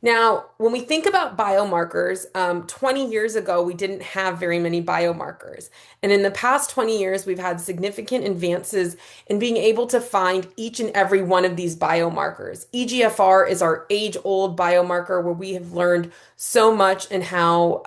Now, when we think about biomarkers, 20 years ago, we didn't have very many biomarkers. And in the past 20 years, we've had significant advances in being able to find each and every one of these biomarkers. EGFR is our age-old biomarker where we have learned so much and how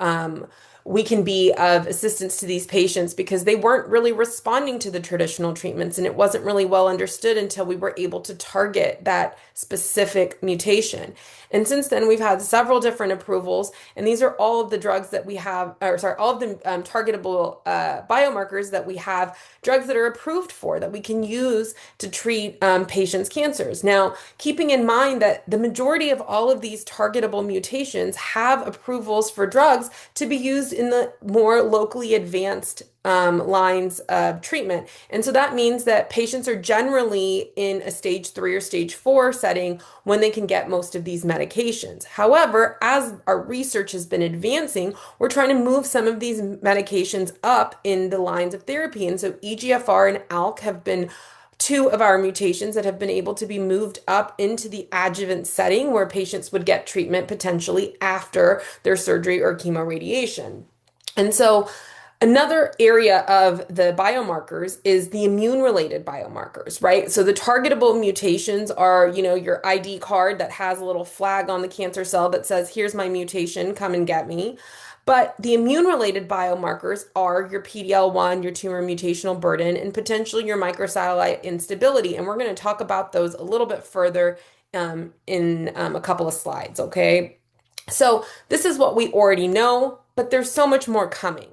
we can be of assistance to these patients because they weren't really responding to the traditional treatments and it wasn't really well understood until we were able to target that specific mutation. And since then, we've had several different approvals, and these are all of the drugs that we have, or sorry, all of the targetable biomarkers that we have, drugs that are approved for that we can use to treat patients' cancers. Now, keeping in mind that the majority of all of these targetable mutations have approvals for drugs to be used in the more locally advanced lines of treatment. And so that means that patients are generally in a stage 3 or stage 4 setting when they can get most of these medications. However, as our research has been advancing, we're trying to move some of these medications up in the lines of therapy. And so EGFR and ALK have been two of our mutations that have been able to be moved up into the adjuvant setting where patients would get treatment potentially after their surgery or chemoradiation. And so another area of the biomarkers is the immune-related biomarkers, right? So the targetable mutations are, your ID card that has a little flag on the cancer cell that says, here's my mutation, come and get me. But the immune-related biomarkers are your PD-L1, your tumor mutational burden, and potentially your microsatellite instability. And we're going to talk about those a little bit further in a couple of slides, okay? So this is what we already know, but there's so much more coming.